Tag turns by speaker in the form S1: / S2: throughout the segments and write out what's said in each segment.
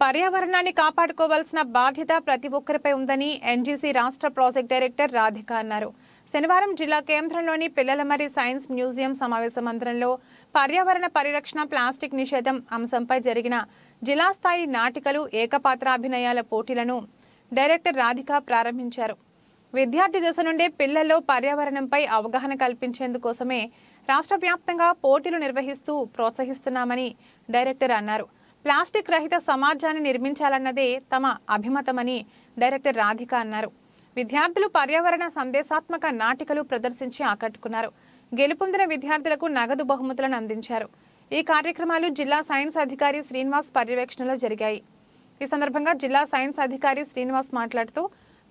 S1: పర్యావరణాన్ని కాపాడుకోవాల్సిన బాధ్యత ప్రతి ఒక్కరిపై ఉందని ఎన్జీసీ రాష్ట్ర ప్రాజెక్ట్ డైరెక్టర్ రాధిక అన్నారు. శనివారం జిల్లా కేంద్రంలోని పిల్లలమర్రి సైన్స్ మ్యూజియం సమావేశ మందిరంలో పర్యావరణ పరిరక్షణ, ప్లాస్టిక్ నిషేధం అంశంపై జరిగిన జిల్లా స్థాయి నాటికలు, ఏకపాత్రాభినయాల పోటీలను డైరెక్టర్ రాధిక ప్రారంభించారు. విద్యార్థి దశ నుండే పిల్లల్లో పర్యావరణంపై అవగాహన కల్పించేందుకోసమే రాష్ట్ర వ్యాప్తంగా పోటీలు నిర్వహిస్తూ ప్రోత్సహిస్తున్నామని డైరెక్టర్ అన్నారు. ప్లాస్టిక్ రహిత సమాజాన్ని నిర్మించాలన్నదే తమ అభిమతమని డైరెక్టర్ రాధిక అన్నారు. విద్యార్థులు పర్యావరణ సందేశాత్మక నాటికలు ప్రదర్శించి ఆకట్టుకున్నారు. గెలుపొందిన విద్యార్థులకు నగదు బహుమతులను అందించారు. ఈ కార్యక్రమాలు జిల్లా సైన్స్ అధికారి శ్రీనివాస్ పర్యవేక్షణలో జరిగాయి. ఈ సందర్భంగా జిల్లా సైన్స్ అధికారి శ్రీనివాస్ మాట్లాడుతూ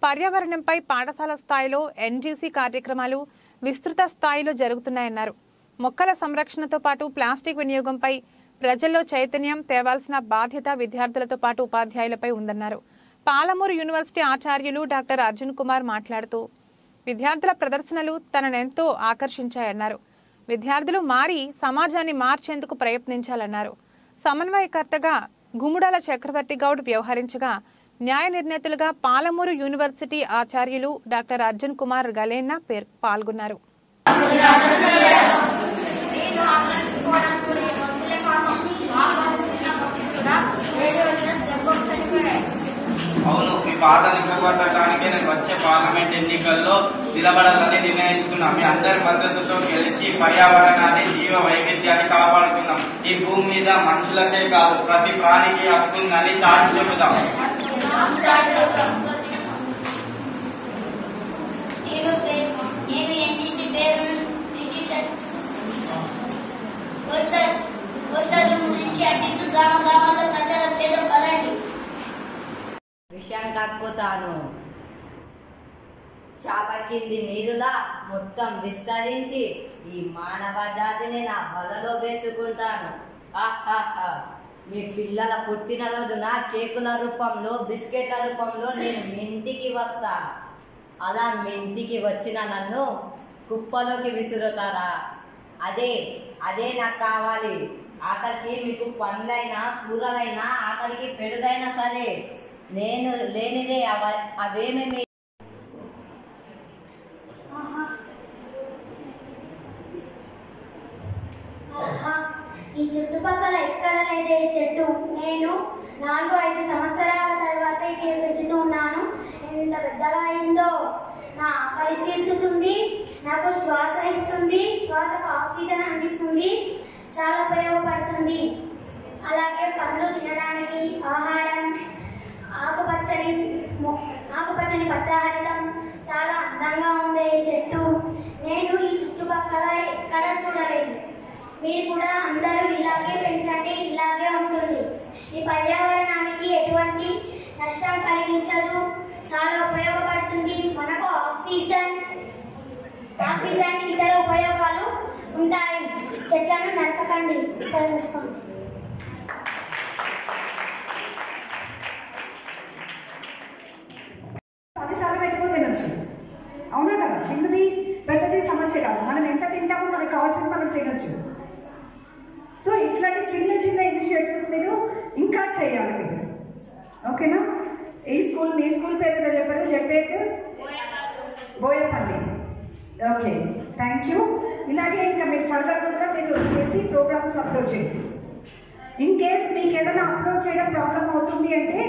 S1: పర్యావరణంపై పాఠశాల స్థాయిలో ఎన్జీసీ కార్యక్రమాలు విస్తృత స్థాయిలో జరుగుతున్నాయన్నారు. మొక్కల సంరక్షణతో పాటు ప్లాస్టిక్ వినియోగంపై ప్రజల్లో చైతన్యం తేవాల్సిన బాధ్యత విద్యార్థులతో పాటు ఉపాధ్యాయులపై ఉందన్నారు. పాలమూరు యూనివర్సిటీ ఆచార్యులు డాక్టర్ అర్జున్ కుమార్ మాట్లాడుతూ విద్యార్థుల ప్రదర్శనలు తననెంతో ఆకర్షించాయన్నారు. విద్యార్థులు మారి సమాజాన్ని మార్చేందుకు ప్రయత్నించాలన్నారు. సమన్వయకర్తగా గుముడాల చక్రవర్తి గౌడ్ వ్యవహరించగా న్యాయ నిర్ణేతలుగా పాలమూరు యూనివర్సిటీ ఆచార్యులు డాక్టర్ అర్జున్ కుమార్ గలేన్నా పాల్గొన్నారు.
S2: అవును, మీ బాధను పోగొట్టడానికి నేను వచ్చే పార్లమెంట్ ఎన్నికల్లో నిలబడాలని నిర్ణయించుకున్నాం. మీ అందరి మద్దతుతో గెలిచి పర్యావరణాన్ని, జీవ వైవిధ్యాన్ని కాపాడుకుందాం. ఈ భూమి మీద మనుషులకే కాదు ప్రతి ప్రాణికి హక్కుందని చాటి చెబుదాం.
S3: విషంకక్కుతాను చాప కింది నీరులా మొత్తం విస్తరించి ఈ మానవ జాతిని నా వలలో వేసుకుంటాను. మీ పిల్లల పుట్టినరోజున కేకుల రూపంలో, బిస్కెట్ల రూపంలో నేను మీ ఇంటికి వస్తా. అలా మీ ఇంటికి వచ్చిన నన్ను కుప్పలోకి విసురుతారా? అదే నాకు కావాలి. ఆఖరికి మీకు పండ్లైనా, కూరలైనా, ఆఖరికి పెరుగైనా సరే నేను లేనిదే అవేమేమి.
S4: ఈ చుట్టుపక్కల ఎక్కడనైతే ఈ చెట్టు నేను 4-5 సంవత్సరాల తర్వాత ఇది పెంచుతూ ఉన్నాను. ఎంత పెద్దగా అయిందో. నా ఆకలి తీర్చుతుంది, నాకు శ్వాస ఇస్తుంది, శ్వాసకు ఆక్సిజన్ అందిస్తుంది, చాలా ఉపయోగపడుతుంది. అలాగే పండ్లు తినడానికి, ఆహారం, ఆకుపచ్చని పత్రహరితం, చాలా అందంగా ఉంది ఈ చెట్టు. నేను ఈ చుట్టుపక్కల ఎక్కడ చూడలేదు. మీరు కూడా అందరూ ఇలాగే పెంచండి, ఇలాగే ఉంటుంది. ఈ పర్యావరణానికి ఎటువంటి నష్టం కలిగించదు, చాలా ఉపయోగపడుతుంది. మనకు ఆక్సిజన్ ఇతర ఉపయోగాలు ఉంటాయి. చెట్లను నరకకండి, ఉపయోగించుకోండి.
S5: అవునా కదా? చిన్నది పెద్దది సమస్య కాదు. మనం ఎంత తింటామో మనకు కావాల్సింది మనం తినొచ్చు. సో ఇట్లాంటి చిన్న చిన్న ఇనిషియేటివ్స్ మీరు ఇంకా చేయాలి మీరు. ఓకేనా? మీ స్కూల్ పేరు ఏదో చెప్పారు? ZPHS Boyapalli. Okay, thank you. ఇలాగే ఇంకా మీరు ఫర్దర్ కూడా మీరు చేసి ప్రోగ్రామ్స్ అప్లోడ్ చేయండి. ఇన్ కేస్ మీకు ఏదైనా అప్లోడ్ చేయడం ప్రాబ్లం అవుతుంది అంటే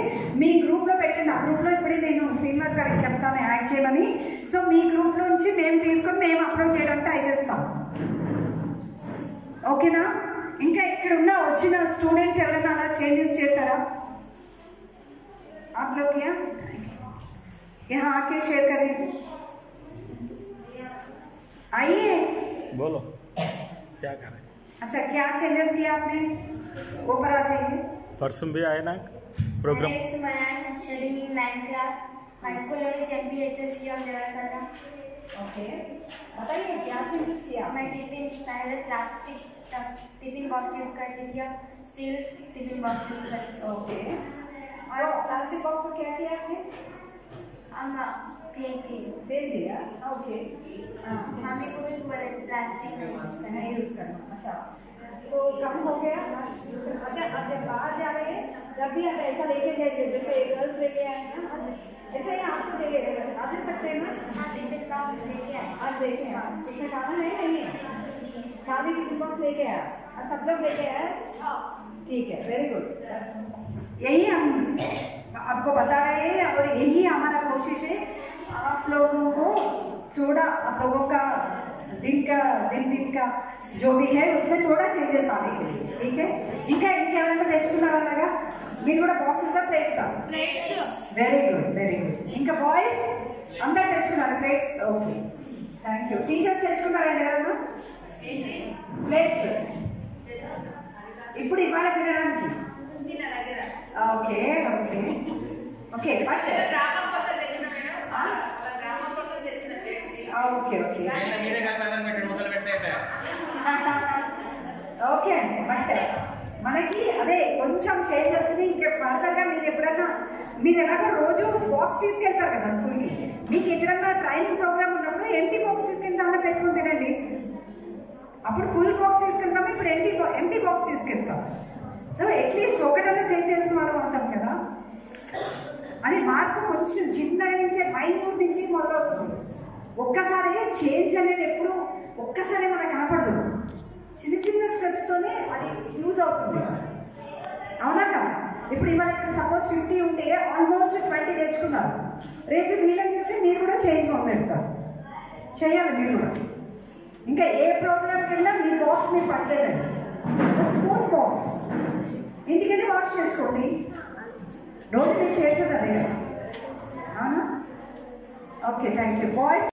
S5: మీ గ్రూప్లో పెట్టండి. ఆ గ్రూప్లో ఇప్పుడే నేను శ్రీనివాస్ గారికి చెప్తాను యాడ్ చేయమని. సో మీ గ్రూప్ నుంచి మేము తీసుకొని మేము అప్లోడ్ చేయడానికి ట్రై చేస్తాం. ఓకేనా? ఇంకా ఇక్కడ వచ్చిన స్టూడెంట్స్ ఎవరైనా అలా చేంజెస్ చేశారా? आप लोग यहाँ आके शेयर करें. आइए,
S6: बोलो क्या कर रहे हैं?
S5: अच्छा, क्या चेंजेस किया आपने? ऊपर आ जाइए.
S6: परसों भी आए ना program.
S4: High school level CBHS
S5: okay, बताइए क्या चेंजेस किया?
S4: मैं टिफिन पहले प्लास्टिक टिफिन बॉक्स यूज करती थी, स्टील टिफिन बॉक्स यूज करती थी.
S5: ओके, और प्लास्टिक बॉक्स को क्या किया आपने?
S4: हम फेंक
S5: दिया. ओके,
S4: हमें कोई प्लास्टिक
S5: नहीं यूज करना. अच्छा, तो कम हो गया। अच्छा अब जब बाहर जा रहे हैं जब भी आप ऐसा लेके जाइए, जैसे गर्ल्स लेके आए हैं ना, ऐसे ही आपको आ जा सकते हैं ना। आज लेके आए इसमें खाना है नहीं है, खाने की बॉक्स लेके आया, अब सब लोग लेके आए। ठीक है, वेरी गुड। यही हम आपको बता रहे हैं और यही हमारा कोशिश है आप लोगों को थोड़ा, आप लोगों का दिन का जो भी है उसमें थोड़ा चेंजेस आने के लिए, ठीक है। ఇంకా ఇంకేమైనా తెచ్చుకున్నారా? మీరు కూడా బాక్సెస్ ప్లేట్సా? ప్లేట్స్. Very good. ఇంకా బాయ్స్ అందరూ తెచ్చుకున్నారు plates? Okay, thank you. Teachers తెచ్చుకున్నారండి ఎవరన్నా ప్లేట్స్? ఇప్పుడు ఇవాళ తినడానికి ఓకే బట్ ఓకే అండి. బట్ మనకి అదే కొంచెం చేంజ్ వచ్చింది. ఇంకా ఫర్దర్గా మీరు ఎలాగో రోజు బాక్స్ తీసుకెళ్తారు కదా స్కూల్కి, మీకు ఎక్కడన్నా ట్రైనింగ్ ప్రోగ్రామ్ ఉన్నప్పుడు ఎంటీ బాక్స్ తీసుకెళ్తామని పెట్టుకుని తినండి. అప్పుడు ఫుల్ బాక్స్ తీసుకెళ్తాము, ఇప్పుడు ఎంటీ బాక్స్ తీసుకెళ్తాం. సో అట్లీస్ట్ ఒకటన్నా సేవ్ చేసిన వాళ్ళం అవుతాం కదా. అది మార్పు కొంచెం చిన్నగా నుంచే మైన్యూట్ నుంచి మొదలవుతుంది. ఒక్కసారి చేంజ్ అనేది ఎప్పుడు ఒక్కసారి మనకు కనపడదు, చిన్న స్టెప్స్తోనే అది యూజ్ అవుతుంది, అవునా కదా. ఇప్పుడు ఇవాళ ఇక్కడ సపోజ్ 50 ఉంటే ఆల్మోస్ట్ 20 తెచ్చుకున్నారు. రేపు వీళ్ళని చూసి మీరు కూడా చేంజ్ మొదలెడతారు, చేయాలి మీరు కూడా. ఇంకా ఏ ప్రోగ్రామ్కి వెళ్ళినా మీ బాక్స్ మీరు పట్టలేదండి, స్పూన్ బాక్స్ ఇంటికి వెళ్ళి వాష్ చేసుకోండి. రోజు మీరు చేసేది అదే కదా. Okay, thank you boys.